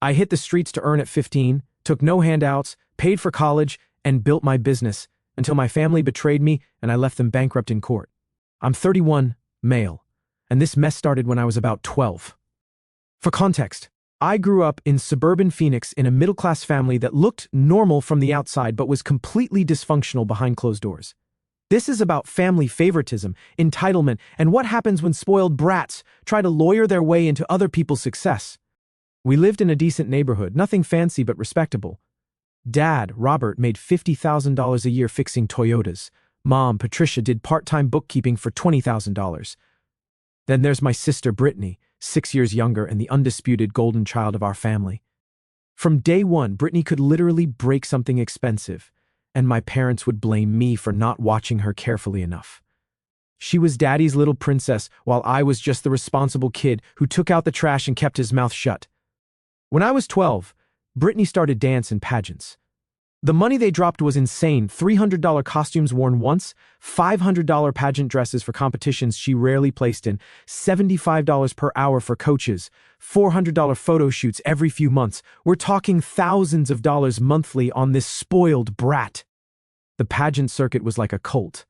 I hit the streets to earn at 15, took no handouts, paid for college, and built my business until my family betrayed me and I left them bankrupt in court. I'm 31, male, and this mess started when I was about 12. For context, I grew up in suburban Phoenix in a middle-class family that looked normal from the outside but was completely dysfunctional behind closed doors. This is about family favoritism, entitlement, and what happens when spoiled brats try to lawyer their way into other people's success. We lived in a decent neighborhood, nothing fancy but respectable. Dad, Robert, made $50,000 a year fixing Toyotas. Mom, Patricia, did part-time bookkeeping for $20,000. Then there's my sister, Brittany, 6 years younger and the undisputed golden child of our family. From day one, Brittany could literally break something expensive, and my parents would blame me for not watching her carefully enough. She was Daddy's little princess, while I was just the responsible kid who took out the trash and kept his mouth shut. When I was 12, Brittany started dance and pageants. The money they dropped was insane: $300 costumes worn once, $500 pageant dresses for competitions she rarely placed in, $75 per hour for coaches, $400 photo shoots every few months. We're talking thousands of dollars monthly on this spoiled brat. The pageant circuit was like a cult.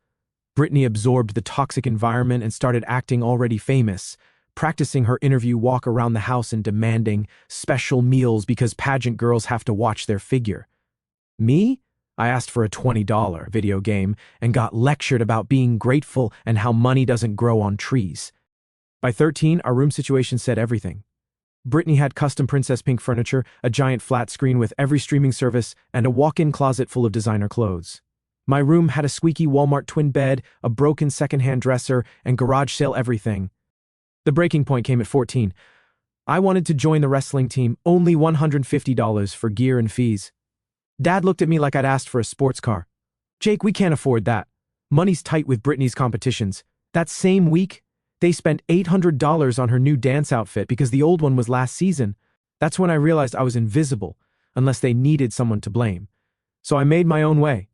Brittany absorbed the toxic environment and started acting already famous, practicing her interview walk around the house and demanding special meals because pageant girls have to watch their figure. Me? I asked for a $20 video game and got lectured about being grateful and how money doesn't grow on trees. By 13, our room situation said everything. Brittany had custom princess pink furniture, a giant flat screen with every streaming service, and a walk-in closet full of designer clothes. My room had a squeaky Walmart twin bed, a broken secondhand dresser, and garage sale everything. The breaking point came at 14. I wanted to join the wrestling team, only $150 for gear and fees. Dad looked at me like I'd asked for a sports car. Jake, we can't afford that. Money's tight with Brittany's competitions. That same week, they spent $800 on her new dance outfit because the old one was last season. That's when I realized I was invisible, unless they needed someone to blame. So I made my own way.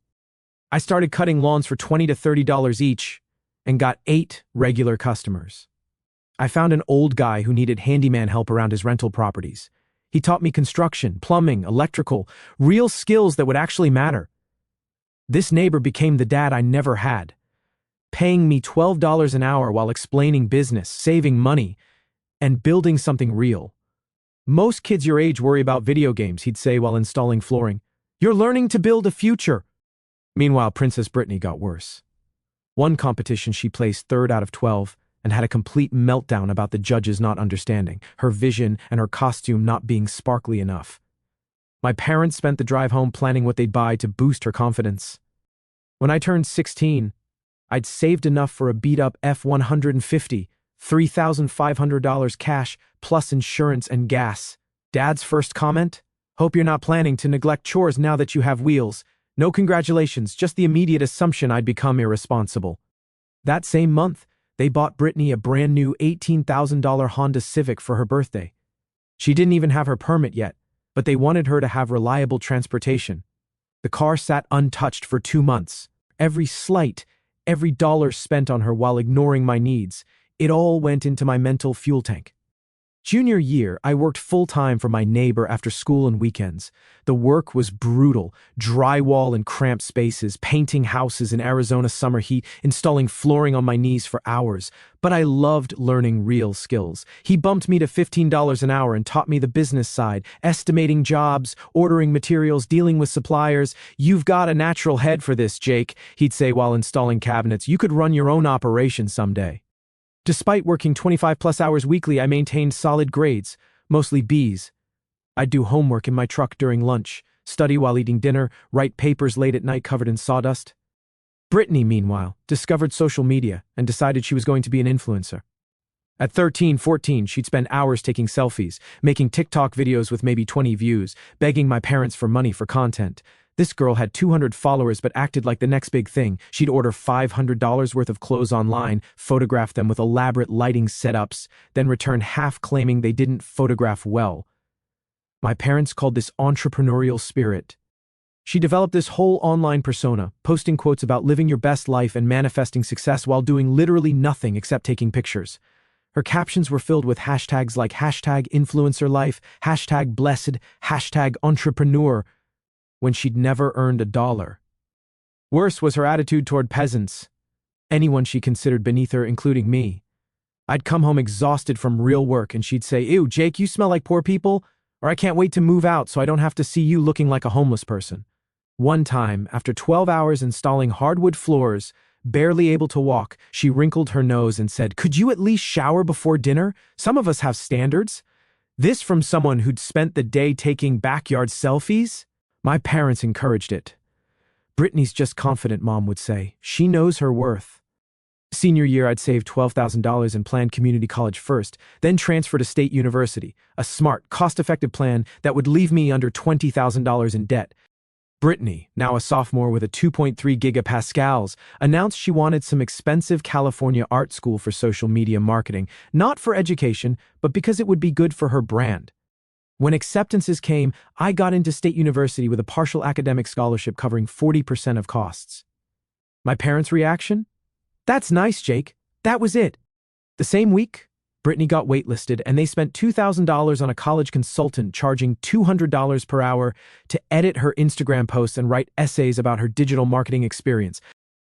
I started cutting lawns for $20 to $30 each and got 8 regular customers. I found an old guy who needed handyman help around his rental properties. He taught me construction, plumbing, electrical, real skills that would actually matter. This neighbor became the dad I never had, paying me $12 an hour while explaining business, saving money, and building something real. Most kids your age worry about video games, he'd say while installing flooring. You're learning to build a future. Meanwhile, Princess Brittany got worse. One competition she placed 3rd out of 12, and had a complete meltdown about the judges not understanding, her vision and her costume not being sparkly enough. My parents spent the drive home planning what they'd buy to boost her confidence. When I turned 16, I'd saved enough for a beat-up F-150, $3,500 cash, plus insurance and gas. Dad's first comment? Hope you're not planning to neglect chores now that you have wheels. No congratulations, just the immediate assumption I'd become irresponsible. That same month, they bought Brittany a brand new $18,000 Honda Civic for her birthday. She didn't even have her permit yet, but they wanted her to have reliable transportation. The car sat untouched for 2 months. Every dollar spent on her while ignoring my needs. It all went into my mental fuel tank. Junior year, I worked full-time for my neighbor after school and weekends. The work was brutal: drywall in cramped spaces, painting houses in Arizona summer heat, installing flooring on my knees for hours. But I loved learning real skills. He bumped me to $15 an hour and taught me the business side, estimating jobs, ordering materials, dealing with suppliers. You've got a natural head for this, Jake, he'd say while installing cabinets. You could run your own operation someday. Despite working 25-plus hours weekly, I maintained solid grades, mostly B's. I'd do homework in my truck during lunch, study while eating dinner, write papers late at night covered in sawdust. Brittany, meanwhile, discovered social media and decided she was going to be an influencer. At 13, 14, she'd spend hours taking selfies, making TikTok videos with maybe 20 views, begging my parents for money for content. This girl had 200 followers but acted like the next big thing. She'd order $500 worth of clothes online, photograph them with elaborate lighting setups, then return half claiming they didn't photograph well. My parents called this entrepreneurial spirit. She developed this whole online persona, posting quotes about living your best life and manifesting success while doing literally nothing except taking pictures. Her captions were filled with hashtags like hashtag influencer life, hashtag blessed, hashtag entrepreneur, when she'd never earned a dollar. Worse was her attitude toward peasants, anyone she considered beneath her, including me. I'd come home exhausted from real work and she'd say, "Ew, Jake, you smell like poor people," or "I can't wait to move out so I don't have to see you looking like a homeless person." One time, after 12 hours installing hardwood floors, barely able to walk, she wrinkled her nose and said, "Could you at least shower before dinner? Some of us have standards." This from someone who'd spent the day taking backyard selfies? My parents encouraged it. "Brittany's just confident," Mom would say. "She knows her worth." Senior year, I'd saved $12,000 and planned community college first, then transfer to state university, a smart, cost-effective plan that would leave me under $20,000 in debt. Brittany, now a sophomore with a 2.3 gigapascals, announced she wanted some expensive California art school for social media marketing, not for education, but because it would be good for her brand. When acceptances came, I got into state university with a partial academic scholarship covering 40% of costs. My parents' reaction? "That's nice, Jake." That was it. The same week, Brittany got waitlisted and they spent $2,000 on a college consultant charging $200 per hour to edit her Instagram posts and write essays about her digital marketing experience.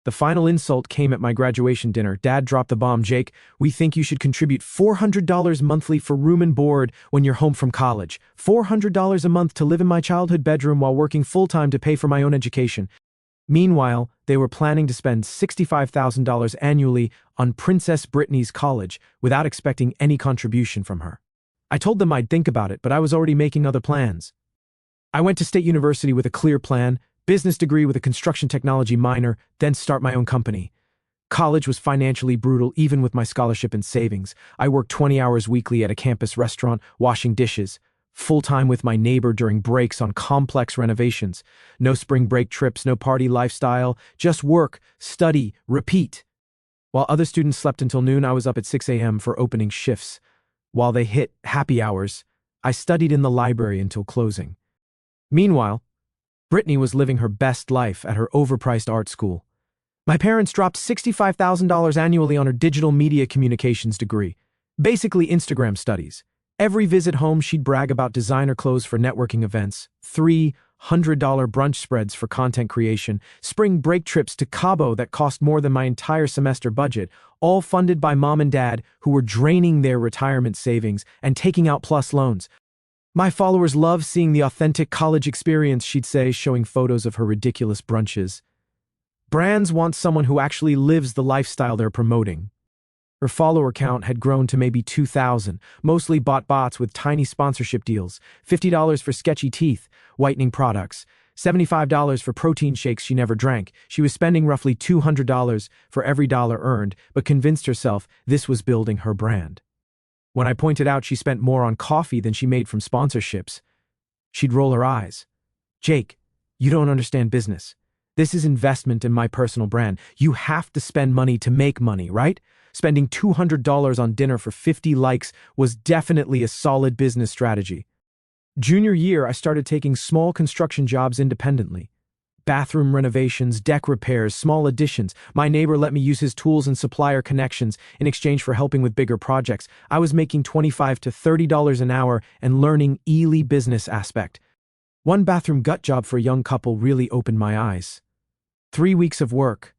The final insult came at my graduation dinner. Dad dropped the bomb. "Jake, we think you should contribute $400 monthly for room and board when you're home from college. $400 a month to live in my childhood bedroom while working full-time to pay for my own education." Meanwhile, they were planning to spend $65,000 annually on Princess Brittany's college without expecting any contribution from her. I told them I'd think about it, but I was already making other plans. I went to State University with a clear plan, business degree with a construction technology minor, then start my own company. College was financially brutal even with my scholarship and savings. I worked 20 hours weekly at a campus restaurant, washing dishes, full-time with my neighbor during breaks on complex renovations. No spring break trips, no party lifestyle, just work, study, repeat. While other students slept until noon, I was up at 6 a.m. for opening shifts. While they hit happy hours, I studied in the library until closing. Meanwhile, Brittany was living her best life at her overpriced art school. My parents dropped $65,000 annually on her digital media communications degree, basically Instagram studies. Every visit home, she'd brag about designer clothes for networking events, $300 brunch spreads for content creation, spring break trips to Cabo that cost more than my entire semester budget, all funded by Mom and Dad, who were draining their retirement savings and taking out plus loans. "My followers love seeing the authentic college experience," she'd say, showing photos of her ridiculous brunches. "Brands want someone who actually lives the lifestyle they're promoting." Her follower count had grown to maybe 2,000, mostly bought bots with tiny sponsorship deals, $50 for sketchy teeth, whitening products, $75 for protein shakes she never drank. She was spending roughly $200 for every dollar earned, but convinced herself this was building her brand. When I pointed out she spent more on coffee than she made from sponsorships, she'd roll her eyes. "Jake, you don't understand business. This is investment in my personal brand. You have to spend money to make money, right?" Spending $200 on dinner for 50 likes was definitely a solid business strategy. Junior year, I started taking small construction jobs independently. Bathroom renovations, deck repairs, small additions. My neighbor let me use his tools and supplier connections in exchange for helping with bigger projects. I was making $25 to $30 an hour and learning Ely business aspect. One bathroom gut job for a young couple really opened my eyes. 3 weeks of work.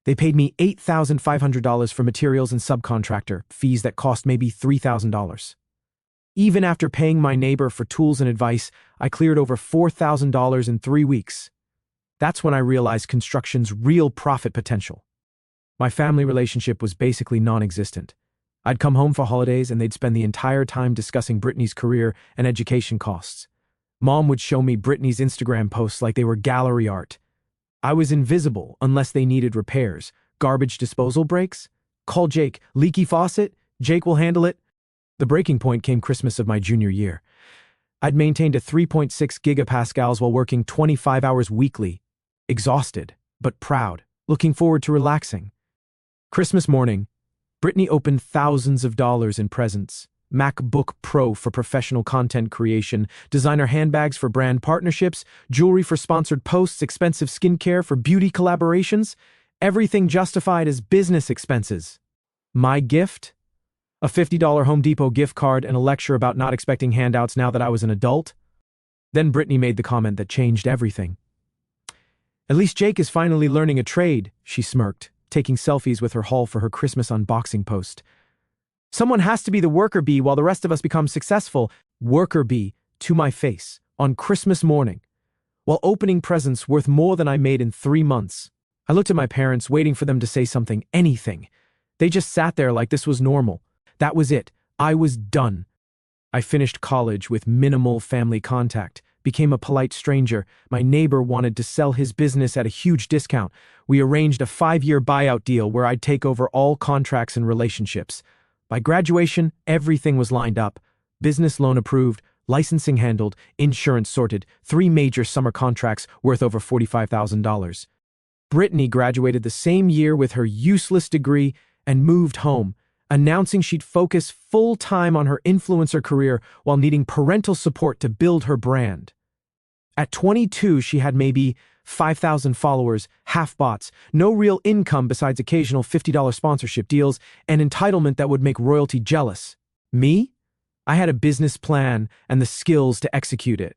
They paid me $8,500 for materials and subcontractor fees that cost maybe $3,000. Even after paying my neighbor for tools and advice, I cleared over $4,000 in 3 weeks. That's when I realized construction's real profit potential. My family relationship was basically non-existent. I'd come home for holidays and they'd spend the entire time discussing Brittany's career and education costs. Mom would show me Brittany's Instagram posts like they were gallery art. I was invisible unless they needed repairs. Garbage disposal breaks? Call Jake. Leaky faucet? Jake will handle it. The breaking point came Christmas of my junior year. I'd maintained a 3.6 gigapascals while working 25 hours weekly. Exhausted, but proud, looking forward to relaxing. Christmas morning, Brittany opened thousands of dollars in presents. MacBook Pro for professional content creation, designer handbags for brand partnerships, jewelry for sponsored posts, expensive skincare for beauty collaborations, everything justified as business expenses. My gift? A $50 Home Depot gift card and a lecture about not expecting handouts now that I was an adult. Then Brittany made the comment that changed everything. "At least Jake is finally learning a trade," she smirked, taking selfies with her haul for her Christmas unboxing post. "Someone has to be the worker bee while the rest of us become successful." Worker bee to my face on Christmas morning, while opening presents worth more than I made in 3 months. I looked at my parents, waiting for them to say something, anything. They just sat there like this was normal. That was it. I was done. I finished college with minimal family contact, became a polite stranger. My neighbor wanted to sell his business at a huge discount. We arranged a 5-year buyout deal where I'd take over all contracts and relationships. By graduation, everything was lined up. Business loan approved, licensing handled, insurance sorted, 3 major summer contracts worth over $45,000. Brittany graduated the same year with her useless degree and moved home, announcing she'd focus full-time on her influencer career while needing parental support to build her brand. At 22, she had maybe 5,000 followers, half bots, no real income besides occasional $50 sponsorship deals, and entitlement that would make royalty jealous. Me? I had a business plan and the skills to execute it.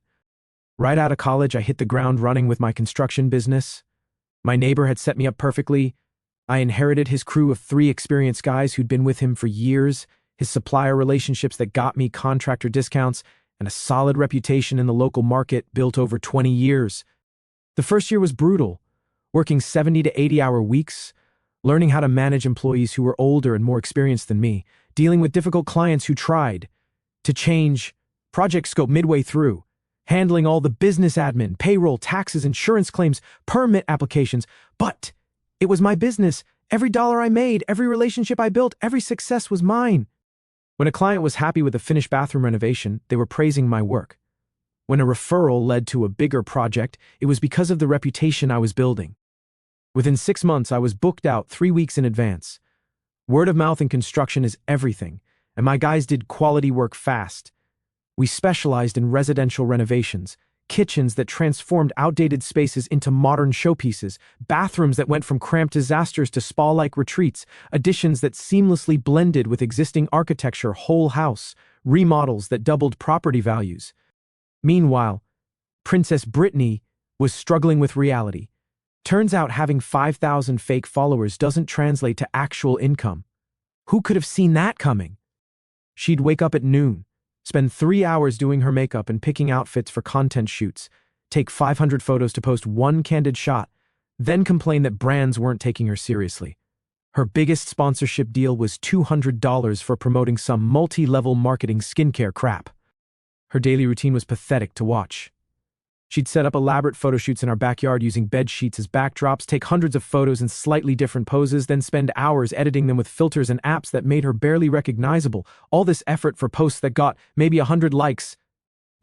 Right out of college, I hit the ground running with my construction business. My neighbor had set me up perfectly. I inherited his crew of 3 experienced guys who'd been with him for years, his supplier relationships that got me contractor discounts, and a solid reputation in the local market built over 20 years. The first year was brutal, working 70 to 80-hour weeks, learning how to manage employees who were older and more experienced than me, dealing with difficult clients who tried to change project scope midway through, handling all the business admin, payroll, taxes, insurance claims, permit applications. But it was my business. Every dollar I made, every relationship I built, every success was mine. When a client was happy with a finished bathroom renovation, they were praising my work. When a referral led to a bigger project, it was because of the reputation I was building. Within 6 months, I was booked out 3 weeks in advance. Word of mouth in construction is everything, and my guys did quality work fast. We specialized in residential renovations, kitchens that transformed outdated spaces into modern showpieces, bathrooms that went from cramped disasters to spa-like retreats, additions that seamlessly blended with existing architecture, whole house, remodels that doubled property values. Meanwhile, Princess Brittany was struggling with reality. Turns out having 5,000 fake followers doesn't translate to actual income. Who could have seen that coming? She'd wake up at noon, spend 3 hours doing her makeup and picking outfits for content shoots, take 500 photos to post 1 candid shot, then complain that brands weren't taking her seriously. Her biggest sponsorship deal was $200 for promoting some multi-level marketing skincare crap. Her daily routine was pathetic to watch. She'd set up elaborate photo shoots in our backyard using bed sheets as backdrops, take hundreds of photos in slightly different poses, then spend hours editing them with filters and apps that made her barely recognizable. All this effort for posts that got maybe 100 likes,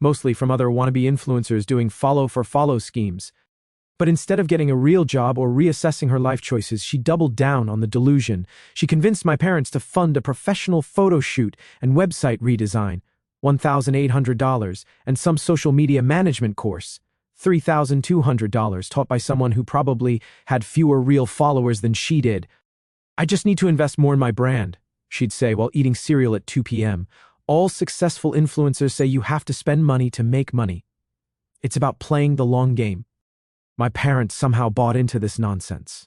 mostly from other wannabe influencers doing follow-for-follow schemes. But instead of getting a real job or reassessing her life choices, she doubled down on the delusion. She convinced my parents to fund a professional photo shoot and website redesign, $1,800, and some social media management course, $3,200, taught by someone who probably had fewer real followers than she did. "I just need to invest more in my brand," she'd say while eating cereal at 2 p.m. "All successful influencers say you have to spend money to make money. It's about playing the long game." My parents somehow bought into this nonsense.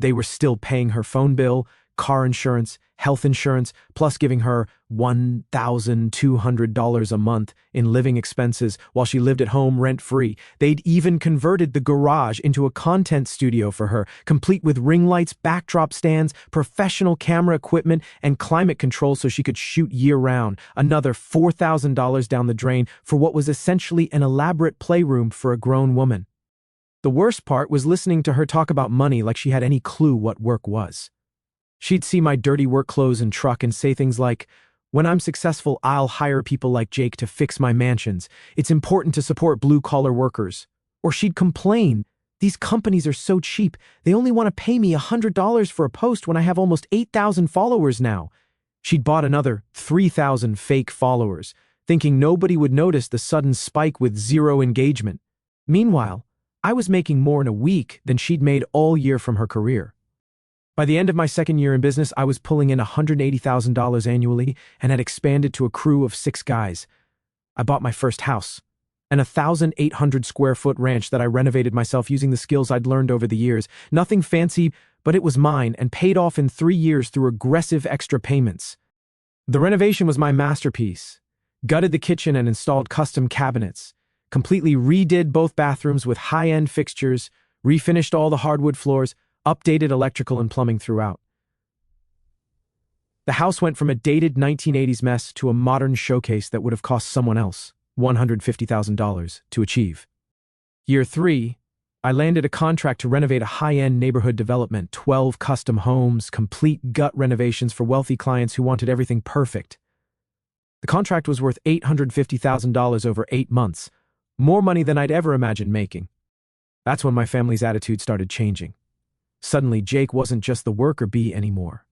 They were still paying her phone bill, car insurance, health insurance, plus giving her $1,200 a month in living expenses while she lived at home rent-free. They'd even converted the garage into a content studio for her, complete with ring lights, backdrop stands, professional camera equipment, and climate control so she could shoot year-round. Another $4,000 down the drain for what was essentially an elaborate playroom for a grown woman. The worst part was listening to her talk about money like she had any clue what work was. She'd see my dirty work clothes and truck and say things like, "When I'm successful, I'll hire people like Jake to fix my mansions. It's important to support blue-collar workers." Or she'd complain, "These companies are so cheap. They only want to pay me $100 for a post when I have almost 8,000 followers now." She'd bought another 3,000 fake followers, thinking nobody would notice the sudden spike with 0 engagement. Meanwhile, I was making more in a week than she'd made all year from her career. By the end of my second year in business, I was pulling in $180,000 annually and had expanded to a crew of 6 guys. I bought my first house, an 1,800 square foot ranch that I renovated myself using the skills I'd learned over the years. Nothing fancy, but it was mine and paid off in 3 years through aggressive extra payments. The renovation was my masterpiece. Gutted the kitchen and installed custom cabinets. Completely redid both bathrooms with high-end fixtures, refinished all the hardwood floors, updated electrical and plumbing throughout. The house went from a dated 1980s mess to a modern showcase that would have cost someone else $150,000 to achieve. Year 3, I landed a contract to renovate a high-end neighborhood development, 12 custom homes, complete gut renovations for wealthy clients who wanted everything perfect. The contract was worth $850,000 over 8 months, more money than I'd ever imagined making. That's when my family's attitude started changing. Suddenly, Jake wasn't just the worker bee anymore.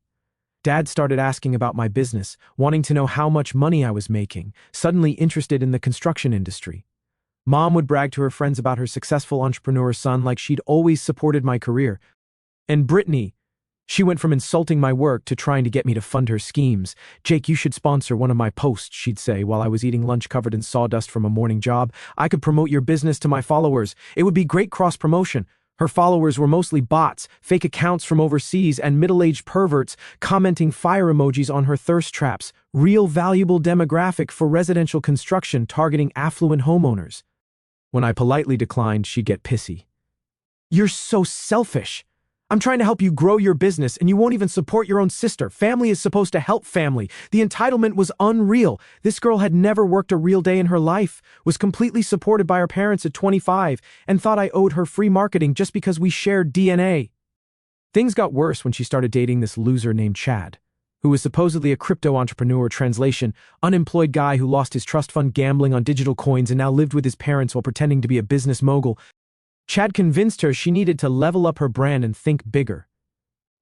Dad started asking about my business, wanting to know how much money I was making, suddenly interested in the construction industry. Mom would brag to her friends about her successful entrepreneur son like she'd always supported my career. And Brittany, she went from insulting my work to trying to get me to fund her schemes. "Jake, you should sponsor one of my posts," she'd say while I was eating lunch covered in sawdust from a morning job. "I could promote your business to my followers. It would be great cross-promotion." Her followers were mostly bots, fake accounts from overseas, and middle-aged perverts commenting fire emojis on her thirst traps, real valuable demographic for residential construction targeting affluent homeowners. When I politely declined, she'd get pissy. "You're so selfish. I'm trying to help you grow your business and you won't even support your own sister. Family is supposed to help family." The entitlement was unreal. This girl had never worked a real day in her life, was completely supported by her parents at 25, and thought I owed her free marketing just because we shared DNA. Things got worse when she started dating this loser named Chad, who was supposedly a crypto entrepreneur, translation, unemployed guy who lost his trust fund gambling on digital coins and now lived with his parents while pretending to be a business mogul. Chad convinced her she needed to level up her brand and think bigger.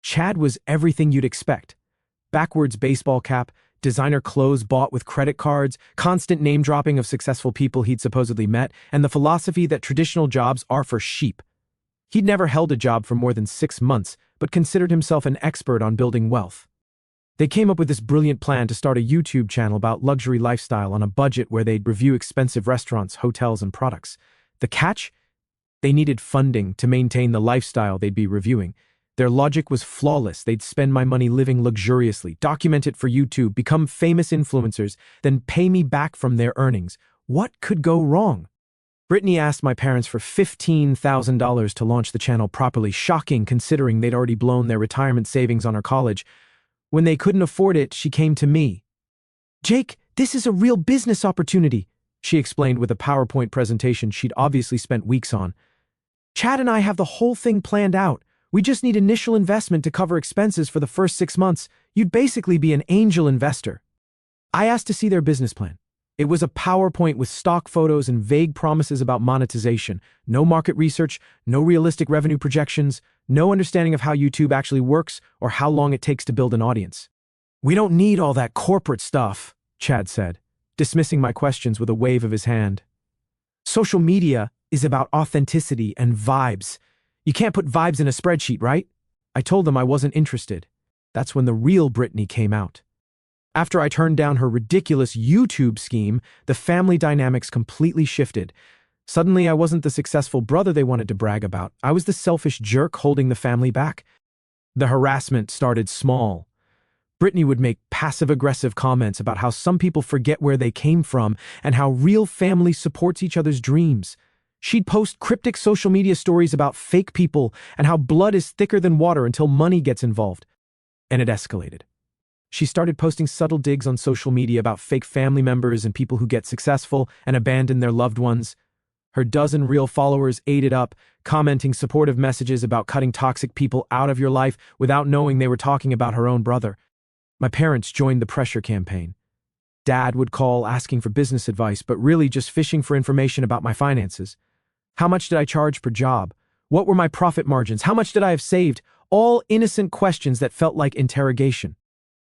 Chad was everything you'd expect. Backwards baseball cap, designer clothes bought with credit cards, constant name-dropping of successful people he'd supposedly met, and the philosophy that traditional jobs are for sheep. He'd never held a job for more than 6 months, but considered himself an expert on building wealth. They came up with this brilliant plan to start a YouTube channel about luxury lifestyle on a budget where they'd review expensive restaurants, hotels, and products. The catch? They needed funding to maintain the lifestyle they'd be reviewing. Their logic was flawless. They'd spend my money living luxuriously, document it for YouTube, become famous influencers, then pay me back from their earnings. What could go wrong? Brittany asked my parents for $15,000 to launch the channel properly, shocking considering they'd already blown their retirement savings on her college. When they couldn't afford it, she came to me. "Jake, this is a real business opportunity," she explained with a PowerPoint presentation she'd obviously spent weeks on. "Chad and I have the whole thing planned out. We just need initial investment to cover expenses for the first 6 months. You'd basically be an angel investor." I asked to see their business plan. It was a PowerPoint with stock photos and vague promises about monetization. No market research, no realistic revenue projections, no understanding of how YouTube actually works or how long it takes to build an audience. "We don't need all that corporate stuff," Chad said, dismissing my questions with a wave of his hand. "Social media is about authenticity and vibes. You can't put vibes in a spreadsheet, right?" I told them I wasn't interested. That's when the real Brittany came out. After I turned down her ridiculous YouTube scheme, the family dynamics completely shifted. Suddenly, I wasn't the successful brother they wanted to brag about. I was the selfish jerk holding the family back. The harassment started small. Brittany would make passive-aggressive comments about how some people forget where they came from and how real family supports each other's dreams. She'd post cryptic social media stories about fake people and how blood is thicker than water until money gets involved. And it escalated. She started posting subtle digs on social media about fake family members and people who get successful and abandon their loved ones. Her dozen real followers ate it up, commenting supportive messages about cutting toxic people out of your life without knowing they were talking about her own brother. My parents joined the pressure campaign. Dad would call asking for business advice, but really just fishing for information about my finances. How much did I charge per job? What were my profit margins? How much did I have saved? All innocent questions that felt like interrogation.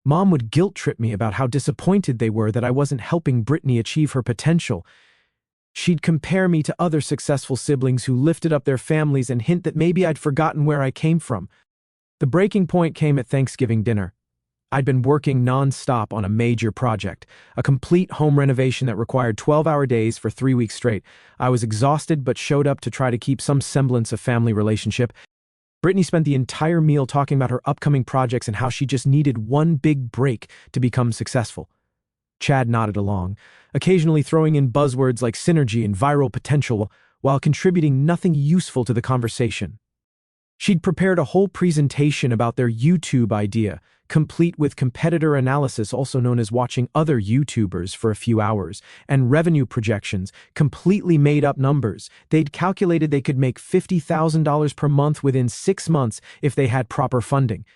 Mom would guilt-trip me about how disappointed they were that I wasn't helping Brittany achieve her potential. She'd compare me to other successful siblings who lifted up their families and hint that maybe I'd forgotten where I came from. The breaking point came at Thanksgiving dinner. I'd been working non-stop on a major project, a complete home renovation that required 12-hour days for 3 weeks straight. I was exhausted but showed up to try to keep some semblance of family relationship. Brittany spent the entire meal talking about her upcoming projects and how she just needed one big break to become successful. Chad nodded along, occasionally throwing in buzzwords like synergy and viral potential while contributing nothing useful to the conversation. She'd prepared a whole presentation about their YouTube idea, complete with competitor analysis, also known as watching other YouTubers for a few hours, and revenue projections, completely made-up numbers. They'd calculated they could make $50,000 per month within 6 months if they had proper funding.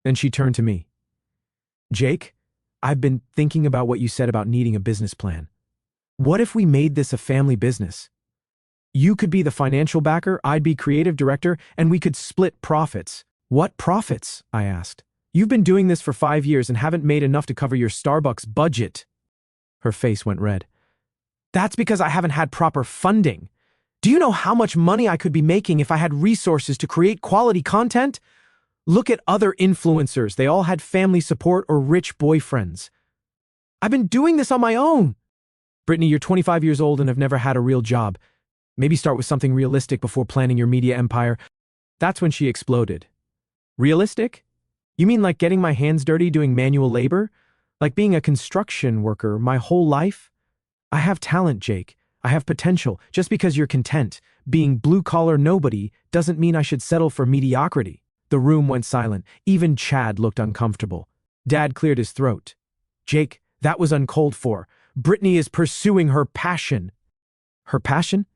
Then she turned to me. "Jake, I've been thinking about what you said about needing a business plan. What if we made this a family business? You could be the financial backer, I'd be creative director, and we could split profits." "What profits?" I asked. "You've been doing this for 5 years and haven't made enough to cover your Starbucks budget." Her face went red. "That's because I haven't had proper funding. Do you know how much money I could be making if I had resources to create quality content? Look at other influencers. They all had family support or rich boyfriends. I've been doing this on my own." "Brittany, you're 25 years old and have never had a real job. Maybe start with something realistic before planning your media empire." That's when she exploded. "Realistic? You mean like getting my hands dirty doing manual labor? Like being a construction worker my whole life? I have talent, Jake. I have potential. Just because you're content being blue-collar nobody doesn't mean I should settle for mediocrity." The room went silent. Even Chad looked uncomfortable. Dad cleared his throat. "Jake, that was uncalled for. Brittany is pursuing her passion." "Her passion?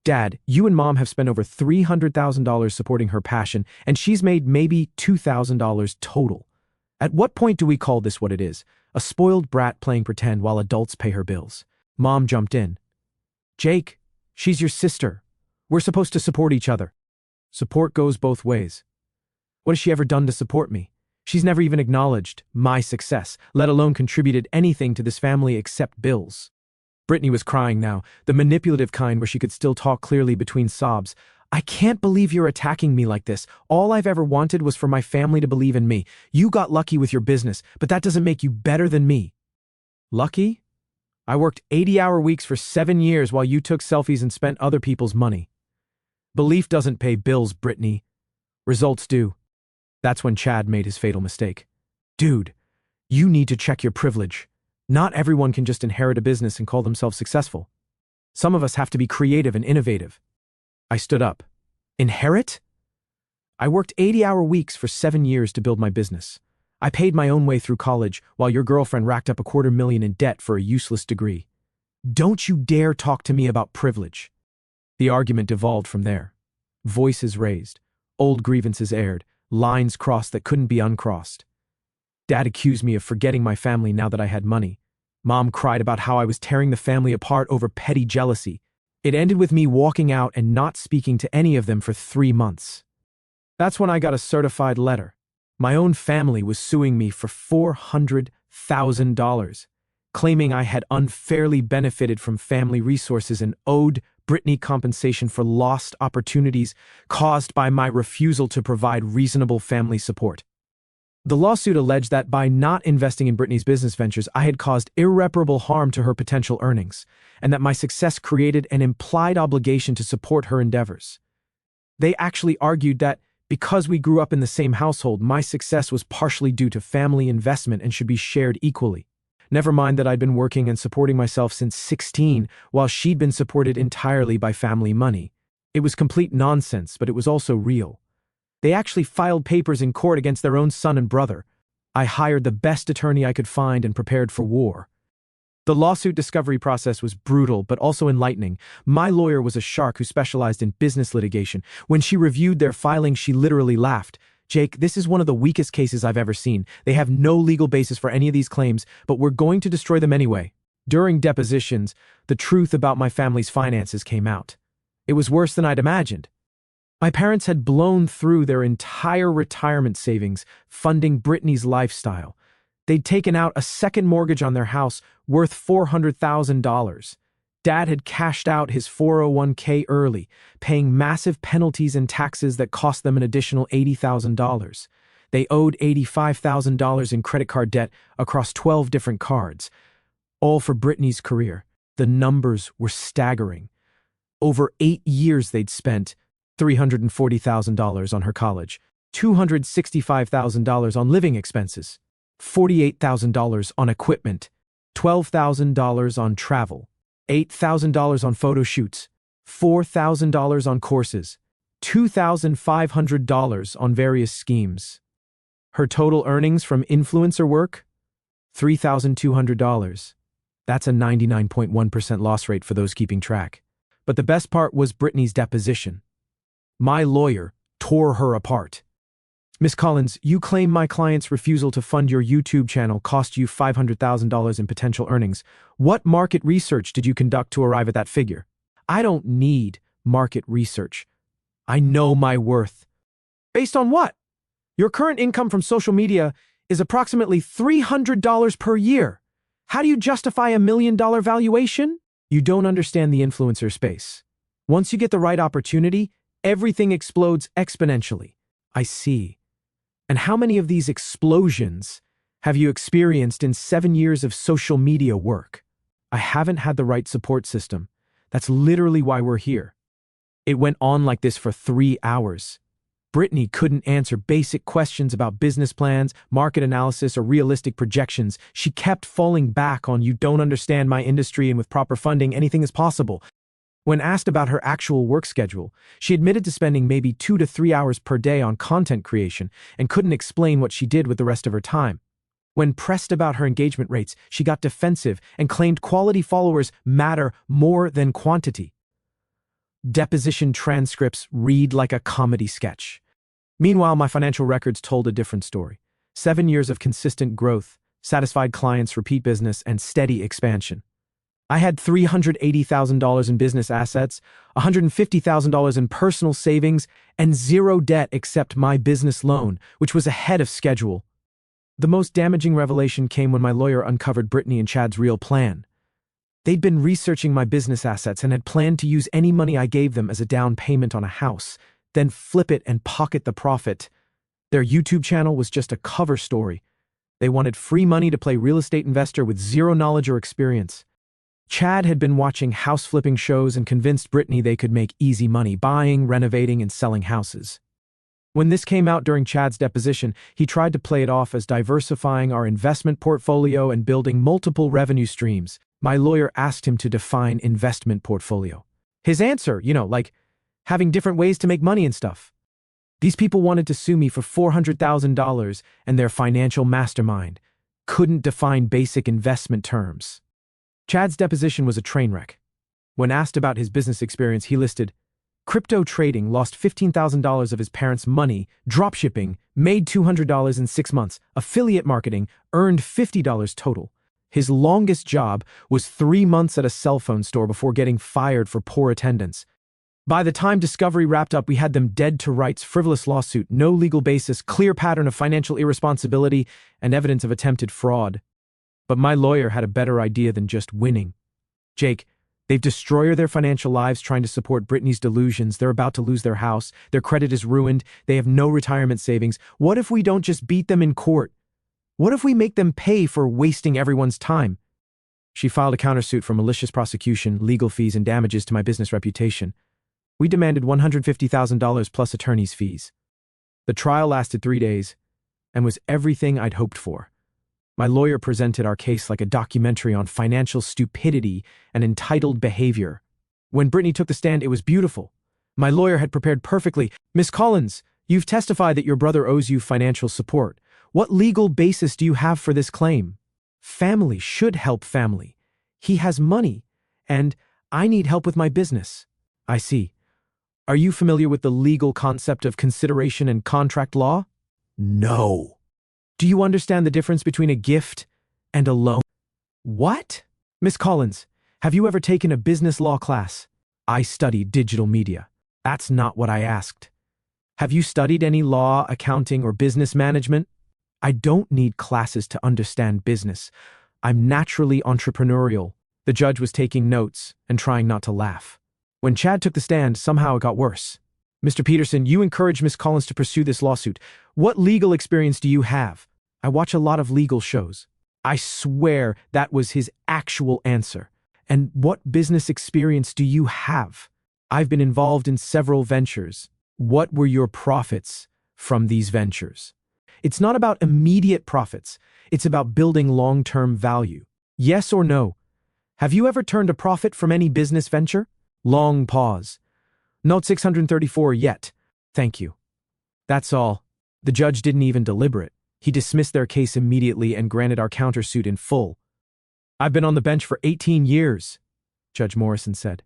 Dad, you and Mom have spent over $300,000 supporting her passion, and she's made maybe $2,000 total. At what point do we call this what it is? A spoiled brat playing pretend while adults pay her bills?" Mom jumped in. "Jake, she's your sister. We're supposed to support each other." "Support goes both ways. What has she ever done to support me? She's never even acknowledged my success, let alone contributed anything to this family except bills." Brittany was crying now, the manipulative kind where she could still talk clearly between sobs. "I can't believe you're attacking me like this. All I've ever wanted was for my family to believe in me. You got lucky with your business, but that doesn't make you better than me." "Lucky? I worked 80-hour weeks for 7 years while you took selfies and spent other people's money. Belief doesn't pay bills, Brittany. Results do." That's when Chad made his fatal mistake. "Dude, you need to check your privilege. Not everyone can just inherit a business and call themselves successful. Some of us have to be creative and innovative." I stood up. "Inherit? I worked 80-hour weeks for 7 years to build my business. I paid my own way through college while your girlfriend racked up $250,000 in debt for a useless degree. Don't you dare talk to me about privilege." The argument devolved from there. Voices raised, old grievances aired, lines crossed that couldn't be uncrossed. Dad accused me of forgetting my family now that I had money. Mom cried about how I was tearing the family apart over petty jealousy. It ended with me walking out and not speaking to any of them for 3 months. That's when I got a certified letter. My own family was suing me for $400,000, claiming I had unfairly benefited from family resources and owed Brittany compensation for lost opportunities caused by my refusal to provide reasonable family support. The lawsuit alleged that by not investing in Brittany's business ventures, I had caused irreparable harm to her potential earnings, and that my success created an implied obligation to support her endeavors. They actually argued that because we grew up in the same household, my success was partially due to family investment and should be shared equally. Never mind that I'd been working and supporting myself since 16, while she'd been supported entirely by family money. It was complete nonsense, but it was also real. They actually filed papers in court against their own son and brother. I hired the best attorney I could find and prepared for war. The lawsuit discovery process was brutal, but also enlightening. My lawyer was a shark who specialized in business litigation. When she reviewed their filings, she literally laughed. "Jake, this is one of the weakest cases I've ever seen. They have no legal basis for any of these claims, but we're going to destroy them anyway." During depositions, the truth about my family's finances came out. It was worse than I'd imagined. My parents had blown through their entire retirement savings, funding Brittany's lifestyle. They'd taken out a second mortgage on their house worth $400,000. Dad had cashed out his 401k early, paying massive penalties and taxes that cost them an additional $80,000. They owed $85,000 in credit card debt across 12 different cards, all for Brittany's career. The numbers were staggering. Over 8 years they'd spent $340,000 on her college, $265,000 on living expenses, $48,000 on equipment, $12,000 on travel, $8,000 on photo shoots, $4,000 on courses, $2,500 on various schemes. Her total earnings from influencer work? $3,200. That's a 99.1% loss rate for those keeping track. But the best part was Brittany's deposition. My lawyer tore her apart. Miss Collins, you claim my client's refusal to fund your YouTube channel cost you $500,000 in potential earnings. What market research did you conduct to arrive at that figure? I don't need market research. I know my worth. Based on what? Your current income from social media is approximately $300 per year. How do you justify $1 million valuation? You don't understand the influencer space. Once you get the right opportunity, everything explodes exponentially. I see. And how many of these explosions have you experienced in 7 years of social media work? I haven't had the right support system. That's literally why we're here. It went on like this for 3 hours. Brittany couldn't answer basic questions about business plans, market analysis, or realistic projections. She kept falling back on "you don't understand my industry and with proper funding, anything is possible." When asked about her actual work schedule, she admitted to spending maybe 2 to 3 hours per day on content creation and couldn't explain what she did with the rest of her time. When pressed about her engagement rates, she got defensive and claimed quality followers matter more than quantity. Deposition transcripts read like a comedy sketch. Meanwhile, my financial records told a different story. 7 years of consistent growth, satisfied clients, repeat business, and steady expansion. I had $380,000 in business assets, $150,000 in personal savings, and zero debt except my business loan, which was ahead of schedule. The most damaging revelation came when my lawyer uncovered Brittany and Chad's real plan. They'd been researching my business assets and had planned to use any money I gave them as a down payment on a house, then flip it and pocket the profit. Their YouTube channel was just a cover story. They wanted free money to play real estate investor with zero knowledge or experience. Chad had been watching house flipping shows and convinced Brittany they could make easy money buying, renovating, and selling houses. When this came out during Chad's deposition, he tried to play it off as diversifying our investment portfolio and building multiple revenue streams. My lawyer asked him to define investment portfolio. His answer, like having different ways to make money and stuff. These people wanted to sue me for $400,000, and their financial mastermind couldn't define basic investment terms. Chad's deposition was a train wreck. When asked about his business experience, he listed crypto trading, lost $15,000 of his parents' money, dropshipping, made $200 in 6 months, affiliate marketing, earned $50 total. His longest job was 3 months at a cell phone store before getting fired for poor attendance. By the time discovery wrapped up, we had them dead to rights, frivolous lawsuit, no legal basis, clear pattern of financial irresponsibility, and evidence of attempted fraud. But my lawyer had a better idea than just winning. Jake, they've destroyed their financial lives trying to support Brittany's delusions. They're about to lose their house. Their credit is ruined. They have no retirement savings. What if we don't just beat them in court? What if we make them pay for wasting everyone's time? She filed a countersuit for malicious prosecution, legal fees, and damages to my business reputation. We demanded $150,000 plus attorney's fees. The trial lasted 3 days and was everything I'd hoped for. My lawyer presented our case like a documentary on financial stupidity and entitled behavior. When Brittany took the stand, it was beautiful. My lawyer had prepared perfectly. Miss Collins, you've testified that your brother owes you financial support. What legal basis do you have for this claim? Family should help family. He has money, and I need help with my business. I see. Are you familiar with the legal concept of consideration and contract law? No. Do you understand the difference between a gift and a loan? What? Miss Collins, have you ever taken a business law class? I studied digital media. That's not what I asked. Have you studied any law, accounting, or business management? I don't need classes to understand business. I'm naturally entrepreneurial. The judge was taking notes and trying not to laugh. When Chad took the stand, somehow it got worse. "Mr. Peterson, you encouraged Miss Collins to pursue this lawsuit. What legal experience do you have?" "I watch a lot of legal shows." I swear that was his actual answer. "And what business experience do you have?" "I've been involved in several ventures." "What were your profits from these ventures?" "It's not about immediate profits. It's about building long-term value." "Yes or no? Have you ever turned a profit from any business venture?" Long pause. "Note 634 yet. Thank you." That's all. The judge didn't even deliberate. He dismissed their case immediately and granted our countersuit in full. "I've been on the bench for 18 years, Judge Morrison said.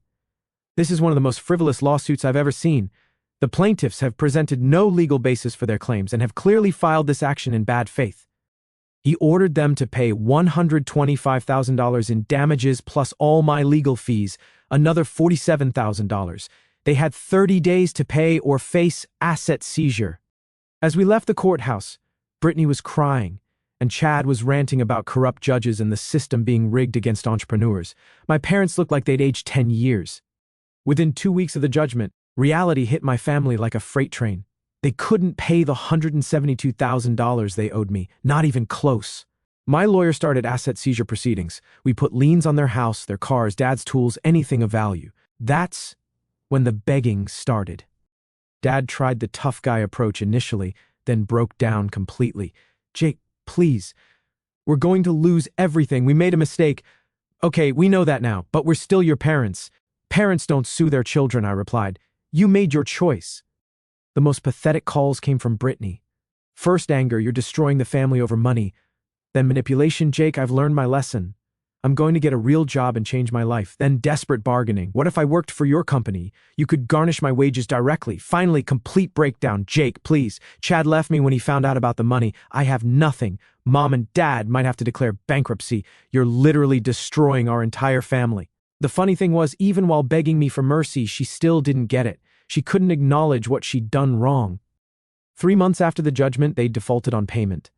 "This is one of the most frivolous lawsuits I've ever seen. The plaintiffs have presented no legal basis for their claims and have clearly filed this action in bad faith." He ordered them to pay $125,000 in damages plus all my legal fees, another $47,000. They had 30 days to pay or face asset seizure. As we left the courthouse, Brittany was crying, and Chad was ranting about corrupt judges and the system being rigged against entrepreneurs. My parents looked like they'd aged 10 years. Within 2 weeks of the judgment, reality hit my family like a freight train. They couldn't pay the $172,000 they owed me, not even close. My lawyer started asset seizure proceedings. We put liens on their house, their cars, Dad's tools, anything of value. That's when the begging started. Dad tried the tough guy approach initially, then broke down completely. "Jake, please. We're going to lose everything. We made a mistake." "Okay, we know that now, but we're still your parents." "Parents don't sue their children," I replied. "You made your choice." The most pathetic calls came from Brittany. First anger, "You're destroying the family over money." Then manipulation, "Jake, I've learned my lesson. I'm going to get a real job and change my life." Then desperate bargaining. "What if I worked for your company? You could garnish my wages directly." Finally, complete breakdown. "Jake, please. Chad left me when he found out about the money. I have nothing. Mom and Dad might have to declare bankruptcy. You're literally destroying our entire family." The funny thing was, even while begging me for mercy, she still didn't get it. She couldn't acknowledge what she'd done wrong. 3 months after the judgment, they defaulted on payment.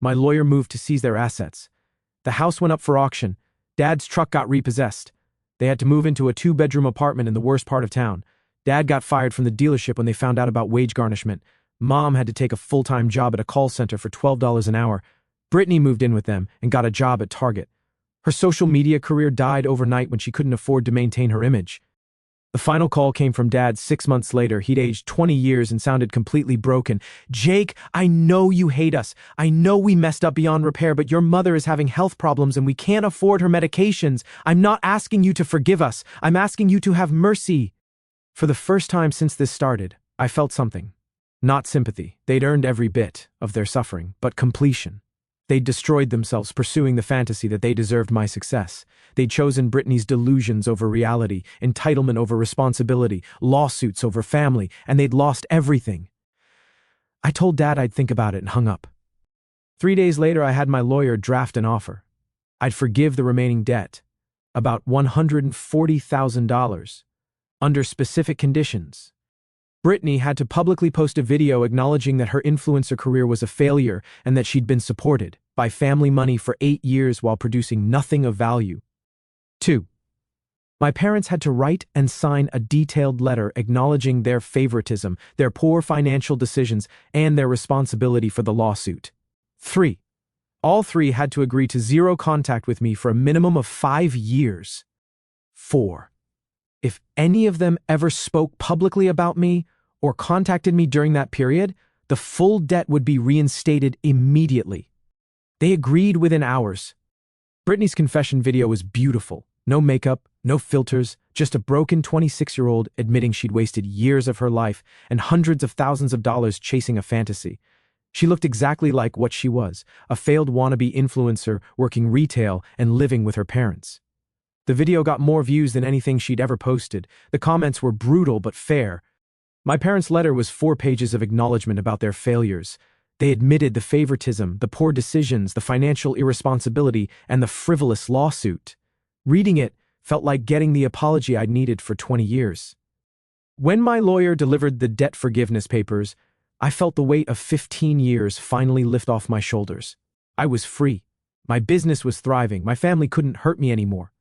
My lawyer moved to seize their assets. The house went up for auction. Dad's truck got repossessed. They had to move into a 2-bedroom apartment in the worst part of town. Dad got fired from the dealership when they found out about wage garnishment. Mom had to take a full-time job at a call center for $12 an hour. Brittany moved in with them and got a job at Target. Her social media career died overnight when she couldn't afford to maintain her image. The final call came from Dad 6 months later. He'd aged 20 years and sounded completely broken. "Jake, I know you hate us. I know we messed up beyond repair, but your mother is having health problems and we can't afford her medications. I'm not asking you to forgive us. I'm asking you to have mercy." For the first time since this started, I felt something. Not sympathy. They'd earned every bit of their suffering, but completion. They'd destroyed themselves pursuing the fantasy that they deserved my success. They'd chosen Brittany's delusions over reality, entitlement over responsibility, lawsuits over family, and they'd lost everything. I told Dad I'd think about it and hung up. 3 days later, I had my lawyer draft an offer. I'd forgive the remaining debt, about $140,000, under specific conditions. Brittany had to publicly post a video acknowledging that her influencer career was a failure and that she'd been supported by family money for 8 years while producing nothing of value. 2. My parents had to write and sign a detailed letter acknowledging their favoritism, their poor financial decisions, and their responsibility for the lawsuit. 3. All three had to agree to zero contact with me for a minimum of 5 years. 4. If any of them ever spoke publicly about me or contacted me during that period, the full debt would be reinstated immediately. They agreed within hours. Brittany's confession video was beautiful. No makeup, no filters, just a broken 26-year-old admitting she'd wasted years of her life and hundreds of thousands of dollars chasing a fantasy. She looked exactly like what she was, a failed wannabe influencer working retail and living with her parents. The video got more views than anything she'd ever posted. The comments were brutal but fair. My parents' letter was 4 pages of acknowledgement about their failures. They admitted the favoritism, the poor decisions, the financial irresponsibility, and the frivolous lawsuit. Reading it felt like getting the apology I'd needed for 20 years. When my lawyer delivered the debt forgiveness papers, I felt the weight of 15 years finally lift off my shoulders. I was free. My business was thriving. My family couldn't hurt me anymore.